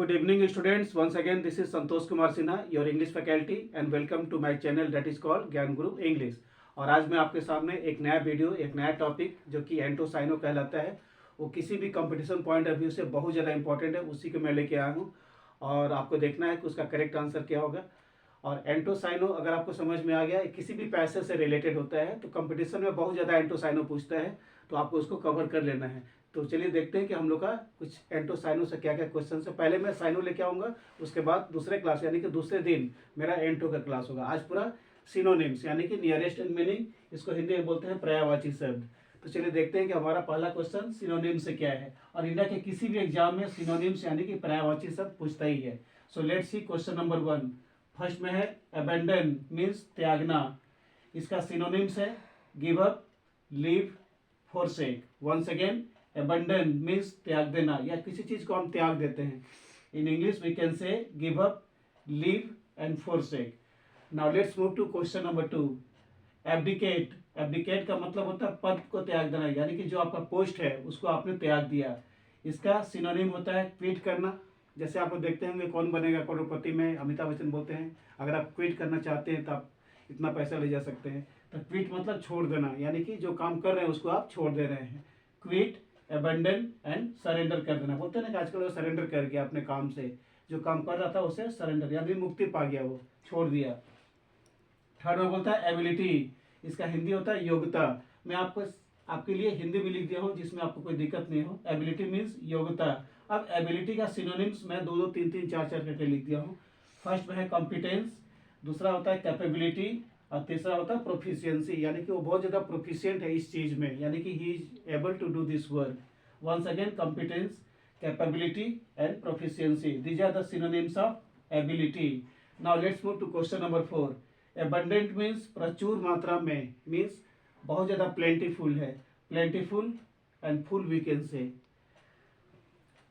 Good evening, students. Once again, this is Santosh Kumar Sinha, your English faculty, and welcome to my channel that is called ज्ञान गुरु English. और आज मैं आपके सामने एक नया वीडियो, एक नया टॉपिक जो कि एंटो साइनो कहलाता है, वो किसी भी कंपटीशन पॉइंट ऑफ व्यू से बहुत ज़्यादा इंपॉर्टेंट है, उसी को मैं लेके आया हूँ। और आपको देखना है कि उसका करेक्ट आंसर क्या होगा। और एंटो साइनो अगर आपको समझ में आ गया, किसी भी पैसे से रिलेटेड होता है, तो कंपटीशन में बहुत ज़्यादा एंटो साइनो पूछता है, तो आपको उसको कवर कर लेना है। तो चलिए देखते हैं कि हम लोग का कुछ एंटो साइनो से क्या क्या क्वेश्चन है। पहले मैं साइनो लेके आऊँगा, उसके बाद दूसरे क्लास यानी कि दूसरे दिन मेरा एंटो का क्लास होगा। आज पूरा सिनोनिम्स यानी कि नियरेस्ट इन मीनिंग, इसको हिंदी में बोलते हैं पर्यायवाची शब्द। तो चलिए देखते हैं कि हमारा पहला क्वेश्चन सिनोनिम से क्या है। और इंडिया के किसी भी एग्जाम में सिनोनिम्स यानी कि पर्यायवाची शब्द पूछता ही है। So let's see question number 1। First में है अबेंडन मीन्स त्यागना। इसका सिनोनिम्स है give up, leave, forsake। Once again abandon means त्याग देना, या किसी चीज को हम त्याग देते हैं। In English we can say give up, leave and forsake। Now let's move to question number 2। Abdicate. Abdicate का मतलब होता है पद को त्याग देना, यानी कि जो आपका पोस्ट है उसको आपने त्याग दिया। इसका सिनोनिम होता है क्विट करना। जैसे आप लोग देखते होंगे कौन बनेगा करोड़पति में अमिताभ बच्चन बोलते हैं अगर आप क्विट करना चाहते हैं तो आप इतना पैसा ले जा सकते हैं। तो क्विट मतलब छोड़ देना, यानी कि जो काम कर रहे हैं उसको आप छोड़ दे रहे हैं। क्विट, अबंडन एंड सरेंडर कर देना। बोलते हैं ना कि आजकल वो सरेंडर कर गया अपने काम से, जो काम कर रहा था उसे सरेंडर यानी मुक्ति पा गया, वो छोड़ दिया। थर्ड में बोलता है एबिलिटी। इसका हिंदी होता है योग्यता। मैं आपको आपके लिए हिंदी भी लिख दिया हूँ जिसमें आपको कोई दिक्कत नहीं हो। एबिलिटी मीन्स योग्यता। अब एबिलिटी का सिनोनिम्स मैं 2-2, 3-3, 4-4 करके लिख दिया हूँ। फर्स्ट में है कॉम्पिटेंस, दूसरा होता है कैपेबिलिटी, और तीसरा होता है प्रोफिशिएंसी, यानी कि वो बहुत ज़्यादा प्रोफिशिएंट है इस चीज़ में, यानी कि he is able to do this work. Once again competence, capability and proficiency, these are the synonyms of ability. Now let's move to question number 4। Abundant means प्रचुर मात्रा में, मीन्स बहुत ज़्यादा प्लेंटीफुल है। Plentiful and full we can say.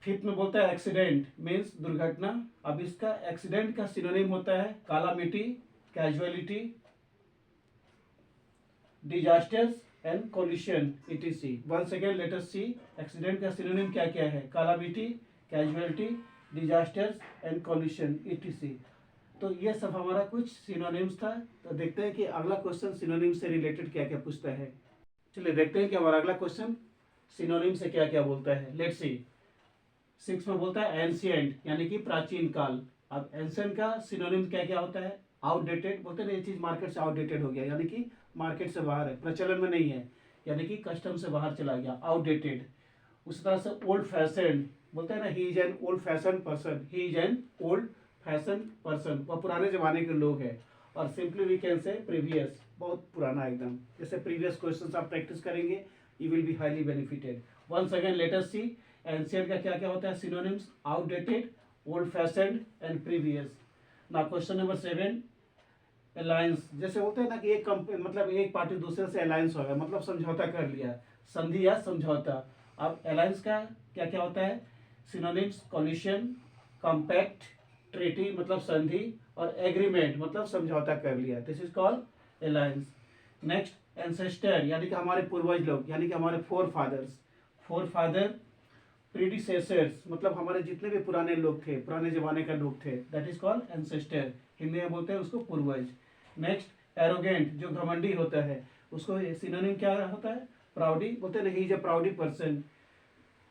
Fifth में बोलता है accident means दुर्घटना। अब इसका एक्सीडेंट का सिनोनिम होता है calamity, casualty, disasters and collision etc। Once again let us see accident का सिनोनिम क्या क्या है। Calamity, casualty, disasters and collision etc। तो ये सब हमारा कुछ सिनोनिम्स था। तो देखते हैं कि अगला क्वेश्चन सिनोनिम से रिलेटेड क्या क्या पूछता है। चलिए देखते हैं कि हमारा अगला क्वेश्चन सिनोनिम से क्या क्या बोलता है। Let's see. 6 में बोलता है एंशिएंट यानी कि प्राचीन काल। अब एंशिएंट का सिनोनिम क्या क्या होता है। आउटडेटेड, बोलते हैं ये चीज मार्केट से आउटडेटेड हो गया, यानी कि मार्केट से बाहर है, प्रचलन में नहीं है, यानी कि कस्टम से बाहर चला गया, आउटडेटेड। उसी तरह से ओल्ड फैशन, बोलते हैं ना he is an old fashion person, he is an old fashion person, वह पुराने जमाने के लोग हैं। और simply we can say previous, बहुत पुराना एकदम। जैसे प्रीवियस क्वेश्चन आप प्रैक्टिस करेंगे, you will be highly benefited. Once again let us see ancient का क्या क्या होता है synonyms. Outdated, old fashioned and previous. ना क्वेश्चन नंबर 7। अलायंस, जैसे होते हैं ना कि एक मतलब एक पार्टी दूसरे से अलायंस हो गया, मतलब समझौता कर लिया, संधि या समझौता। अब अलायंस का क्या क्या होता है सिनोनिम्स। कॉलिशन, कॉम्पैक्ट, ट्रीटी मतलब संधि, और एग्रीमेंट मतलब समझौता कर लिया, this is called alliance. Next ancestor यानी कि हमारे पूर्वज लोग, यानी कि हमारे four fathers. Four father, predecessors मतलब हमारे जितने भी पुराने लोग थे, पुराने जमाने का लोग थे, that is called ancestor. Hindi में बोलते हैं उसको पूर्वज। नेक्स्ट एरोगेंट, जो घमंडी होता है, उसको सिनोनिम क्या होता है। प्राउडी, बोलते हैं he is a proudy person.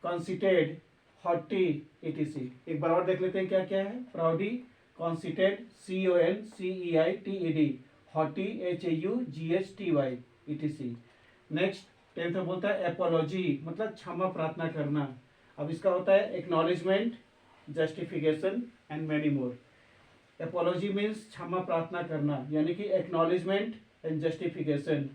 Conceited, haughty etc। एक बार और देख लेते हैं क्या क्या है। Proudy, conceited, CONCEITED, haughty HAUGHTY etc। Next 10th में बोलता है एपोलॉजी मतलब क्षमा प्रार्थना करना। अब इसका होता है acknowledgement, justification and many more. Apiology means क्षमा प्रार्थना करना, यानी कि एक्नॉलेजमेंट एंड जस्टिफिकेशन।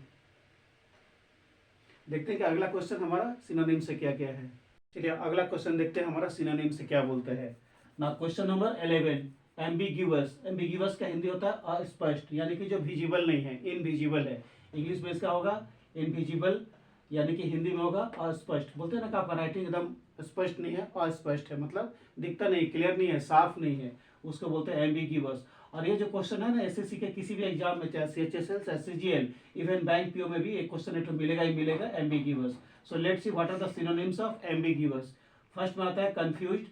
देखते हैं कि अगला क्वेश्चन हमारा सिनोनिम से क्या क्या है। चलिए अगला क्वेश्चन देखते हैं हमारा सिनोनिम से क्या बोलता है ना। Question number 11। एम्बिग्यूअस। एम्बिग्यूअस का हिंदी होता है अस्पष्ट, यानी कि जो विजिबल नहीं है, इनविजिबल है। इंग्लिश में इसका होगा इनविजिबल, यानी कि हिंदी में होगा अस्पष्ट। बोलते हैं ना कि आपका राइटिंग एकदम स्पष्ट नहीं है, अस्पष्ट है, मतलब दिखता नहीं, क्लियर नहीं है, साफ नहीं है, उसको बोलते हैं एम्बिग्यूअस। और ये जो क्वेश्चन है ना एसएससी के किसी भी एग्जाम में, चाहे CHSL, चाहे CGL, इवन बैंक पीओ में भी एक क्वेश्चन तो मिलेगा ही मिलेगा, ambiguous. So let's see what are the synonyms of ambiguous. First में आता है कंफ्यूज्ड,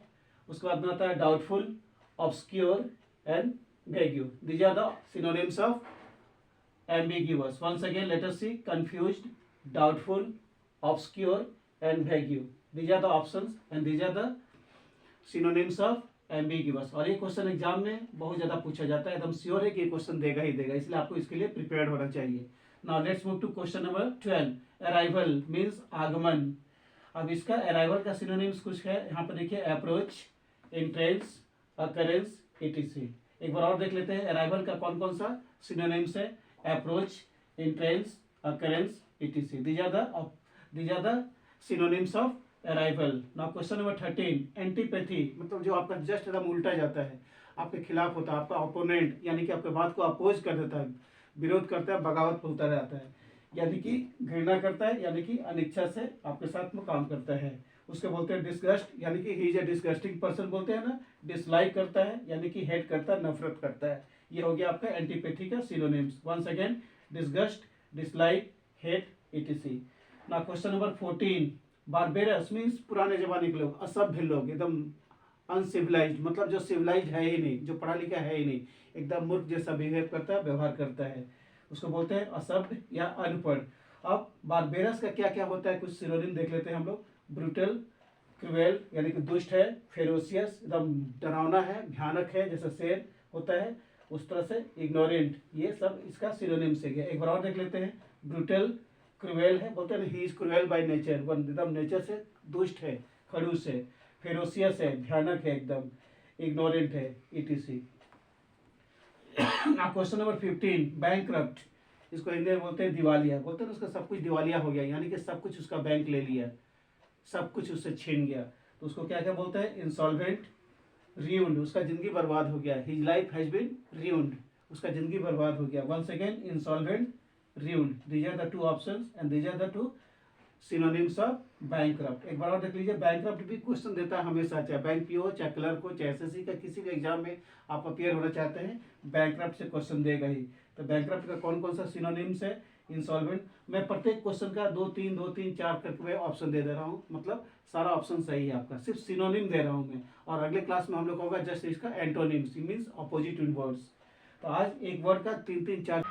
उसके बाद में आता है doubtful, obscure and vague. These are the synonyms of ambiguous. Once again, let us see: confused, doubtful, obscure and vague. These are the options and these are the synonyms of ambiguous. और ये question exam में बहुत ज़्यादा पूछा जाता है, एकदम sure है कि ये क्वेश्चन देगा ही देगा, इसलिए आपको इसके लिए प्रिपेयर्ड होना चाहिए। Now let's move to question number 12। Arrival means आगमन। अब इसका अराइवल का सिनोनिम्स कुछ है, यहाँ पर देखिए: अप्रोच, एंट्रेंस, अकरेंस, etc। एक बार और देख लेते हैं अराइवल का कौन कौन सा सिनोनिम्स है: approach, entrance, occurrence, etc. These are the synonyms of arrival. Now question number 13, antipathy मतलब जो आपका जस्ट एकदम उल्टा जाता है, आपके खिलाफ होता है, आपका ओपोनेंट यानी कि आपके बात को अपोज कर देता है, विरोध करता है, बगावत पर उतर जाता है, यानी कि घृणा करता है, यानी कि अनिच्छा से आपके साथ में काम करता है, उसके बोलते हैं डिस्गस्ट, यानी कि he is a disgusting person बोलते हैं ना। डिसलाइक करता है यानी कि हेट करता है, नफरत करता है। ये हो गया आपका एंटीपैथी का synonyms. Once again: disgust, dislike, hate, etc। ना क्वेश्चन नंबर 14, बारबेरस मीन्स पुराने जमाने के लोग, असभ्य लोग, एकदम अनसिविलाइज्ड मतलब जो सिविलाइज्ड है ही नहीं, जो पढ़ा लिखा है ही नहीं, एकदम मूर्ख जैसा बिहेव करता है, व्यवहार करता है, उसको बोलते हैं असभ्य या अनपढ़। अब बारबेरस का क्या क्या होता है, कुछ सिनोनिम देख लेते हैं हम लोग। ब्रूटल, क्रूएल यानी कि दुष्ट है, फेरोसियस एकदम डरावना है, भयानक है, जैसे शेर होता है उस तरह से, इग्नोरेंट, ये सब इसका सिनोनिम से गया। एक बार और देख लेते हैं। ब्रूटल, क्रूएल है, बोलते हैं he is cruel by nature, one एकदम नेचर से दुष्ट है, खड़ूस है, फेरोसियस है, भयानक है एकदम, इग्नोरेंट है, etc। क्वेश्चन नंबर 15, बैंकक्रप्ट, इसको हिंदी में बोलते हैं दिवालिया, बोलते हैं उसका सब कुछ दिवालिया हो गया, यानी कि सब कुछ उसका बैंक ले लिया, सब कुछ उससे छीन गया, तो उसको क्या क्या बोलते हैं? इंसॉल्वेंट, रियून्ड, उसका जिंदगी बर्बाद हो गया, his life has been ruined, उसका जिंदगी बर्बाद हो गया। Once again: insolvent, ruined. These are the two options and these are the two synonyms of bankrupt. एक बार और देख लीजिए, बैंकक्रप्ट भी क्वेश्चन देता है हमेशा, चाहे बैंक पीओ, चाहे क्लर्क हो, चाहे एसएससी का किसी भी एग्जाम में आप अपियर होना चाहते हैं, बैंकक्रप्ट से क्वेश्चन देगा ही। तो बैंकक्रप्ट का कौन कौन सा सिनोनिम्स है? इंसॉल्वेंट। मैं प्रत्येक क्वेश्चन का 2 3 2 3 4 करके मैं ऑप्शन दे रहा हूँ, मतलब सारा ऑप्शन सही है आपका, सिर्फ सिनोनिम दे रहा हूँ मैं। और अगले क्लास में हम लोग होगा जस्ट इसका antonyms, means opposite in words. तो आज एक वर्ड का 3 3 4